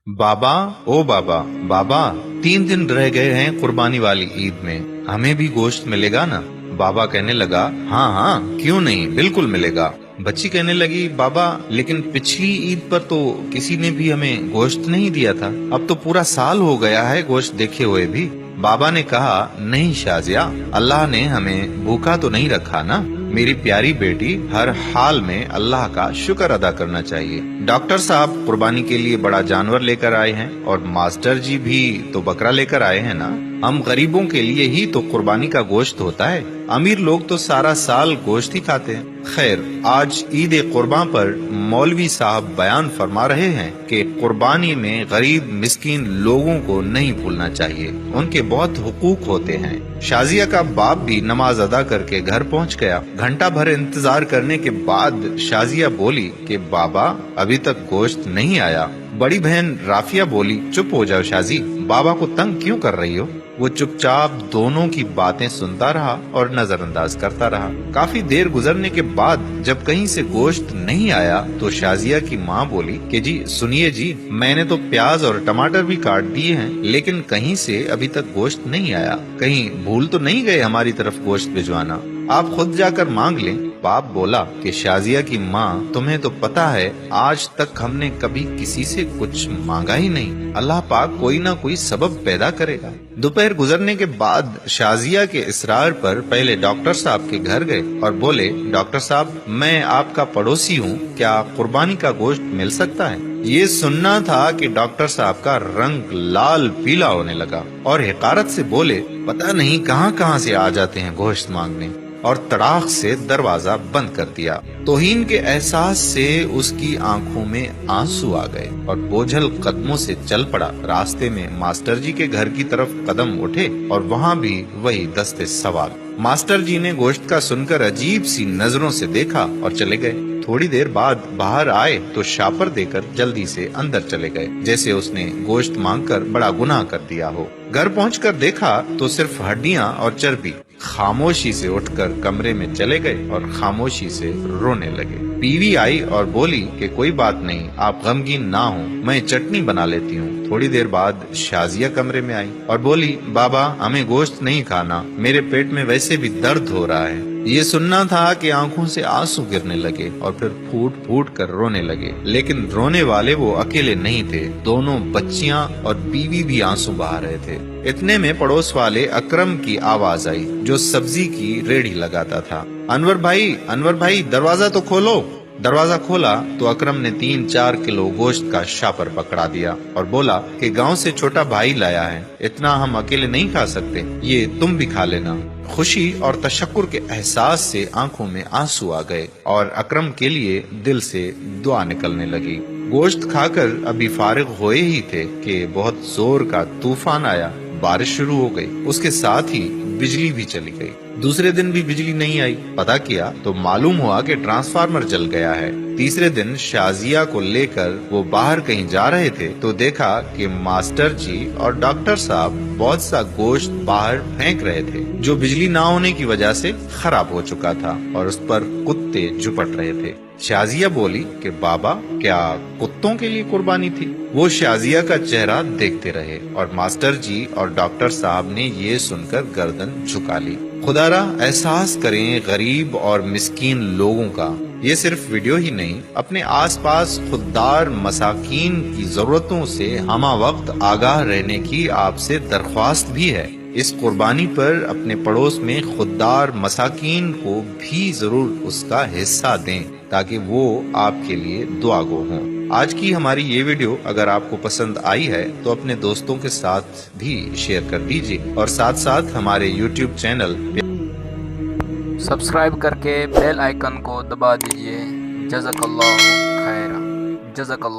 बाबा, ओ बाबा, बाबा, 3 दिन रह गए हैं कुर्बानी वाली ईद में, हमें भी गोश्त मिलेगा ना? बाबा कहने लगा, हाँ हाँ, क्यों नहीं, बिल्कुल मिलेगा। बच्ची कहने लगी, बाबा लेकिन पिछली ईद पर तो किसी ने भी हमें गोश्त नहीं दिया था, अब तो पूरा साल हो गया है गोश्त देखे हुए भी। बाबा ने कहा, नहीं शाजिया, अल्लाह ने हमें भूखा तो नहीं रखा ना। मेरी प्यारी बेटी, हर हाल में अल्लाह का शुक्र अदा करना चाहिए। डॉक्टर साहब कुर्बानी के लिए बड़ा जानवर लेकर आए हैं और मास्टर जी भी तो बकरा लेकर आए हैं ना। हम गरीबों के लिए ही तो कुर्बानी का गोश्त होता है, अमीर लोग तो सारा साल गोश्त ही खाते हैं। खैर, आज ईद कुर्बान पर मौलवी साहब बयान फरमा रहे हैं कि कुर्बानी में गरीब मिस्कीन लोगों को नहीं भूलना चाहिए, उनके बहुत हुकूक होते हैं। शाजिया का बाप भी नमाज अदा करके घर पहुंच गया। घंटा भर इंतजार करने के बाद शाजिया बोली कि बाबा अभी तक गोश्त नहीं आया। बड़ी बहन राफिया बोली, चुप हो जाओ शाजी, बाबा को तंग क्यों कर रही हो? वो चुपचाप दोनों की बातें सुनता रहा और नजरअंदाज करता रहा। काफी देर गुजरने के बाद जब कहीं से गोश्त नहीं आया तो शाजिया की माँ बोली कि जी सुनिए जी, मैंने तो प्याज और टमाटर भी काट दिए हैं, लेकिन कहीं से अभी तक गोश्त नहीं आया। कहीं भूल तो नहीं गए हमारी तरफ गोश्त भिजवाना? आप खुद जाकर मांग लें। बाप बोला कि शाजिया की माँ, तुम्हें तो पता है आज तक हमने कभी किसी से कुछ मांगा ही नहीं, अल्लाह पाक कोई ना कोई सबब पैदा करेगा। दोपहर गुजरने के बाद शाजिया के इसरार पर पहले डॉक्टर साहब के घर गए और बोले, डॉक्टर साहब मैं आपका पड़ोसी हूँ, क्या कुर्बानी का गोश्त मिल सकता है? ये सुनना था कि डॉक्टर साहब का रंग लाल पीला होने लगा और हिकारत से बोले, पता नहीं कहाँ से आ जाते हैं गोश्त मांगने, और तड़ाक से दरवाजा बंद कर दिया। तौहीन के एहसास से उसकी आंखों में आंसू आ गए और बोझल कदमों से चल पड़ा। रास्ते में मास्टर जी के घर की तरफ कदम उठे और वहाँ भी वही दस्ते सवाल। मास्टर जी ने गोश्त का सुनकर अजीब सी नजरों से देखा और चले गए। थोड़ी देर बाद बाहर आए तो शापर देकर जल्दी से अंदर चले गए, जैसे उसने गोश्त मांगकर बड़ा गुनाह कर दिया हो। घर पहुंचकर देखा तो सिर्फ हड्डियां और चर्बी। खामोशी से उठकर कमरे में चले गए और खामोशी से रोने लगे। बीवी आई और बोली कि कोई बात नहीं, आप गमगीन ना हो, मैं चटनी बना लेती हूँ। थोड़ी देर बाद शाजिया कमरे में आई और बोली, बाबा हमें गोश्त नहीं खाना, मेरे पेट में वैसे भी दर्द हो रहा है। ये सुनना था कि आंखों से आंसू गिरने लगे और फिर फूट फूट कर रोने लगे। लेकिन रोने वाले वो अकेले नहीं थे, दोनों बच्चियां और बीवी भी आंसू बहा रहे थे। इतने में पड़ोस वाले अकरम की आवाज आई, जो सब्जी की रेड़ी लगाता था। अनवर भाई दरवाजा तो खोलो। दरवाजा खोला तो अकरम ने 3-4 किलो गोश्त का शापर पकड़ा दिया और बोला कि गांव से छोटा भाई लाया है, इतना हम अकेले नहीं खा सकते, ये तुम भी खा लेना। खुशी और तशक्कुर के एहसास से आंखों में आंसू आ गए और अकरम के लिए दिल से दुआ निकलने लगी। गोश्त खाकर अभी फारिग हुए ही थे कि बहुत जोर का तूफान आया, बारिश शुरू हो गई, उसके साथ ही बिजली भी चली गई। दूसरे दिन भी बिजली नहीं आई। पता किया तो मालूम हुआ कि ट्रांसफार्मर जल गया है। तीसरे दिन शाजिया को लेकर वो बाहर कहीं जा रहे थे तो देखा कि मास्टर जी और डॉक्टर साहब बहुत सा गोश्त बाहर फेंक रहे थे, जो बिजली ना होने की वजह से खराब हो चुका था और उस पर कुत्ते झुपट रहे थे। शाजिया बोली कि बाबा क्या कुत्तों के लिए कुर्बानी थी? वो शाजिया का चेहरा देखते रहे और मास्टर जी और डॉक्टर साहब ने ये सुनकर गर्दन झुका ली। खुदारा एहसास करें गरीब और मिस्कीन लोगों का। ये सिर्फ वीडियो ही नहीं, अपने आसपास खुददार मसाकीन की जरूरतों से हमा वक्त आगाह रहने की आपसे दरख्वास्त भी है। इस कुर्बानी पर अपने पड़ोस में खुददार मसाकीन को भी जरूर उसका हिस्सा दें ताकि वो आपके लिए दुआगो हों। आज की हमारी ये वीडियो अगर आपको पसंद आई है तो अपने दोस्तों के साथ भी शेयर कर दीजिए और साथ साथ हमारे YouTube चैनल सब्सक्राइब करके बेल आइकन को दबा दीजिए। जज़ाकल्लाहु खैरा। जज़ाकल्लाह।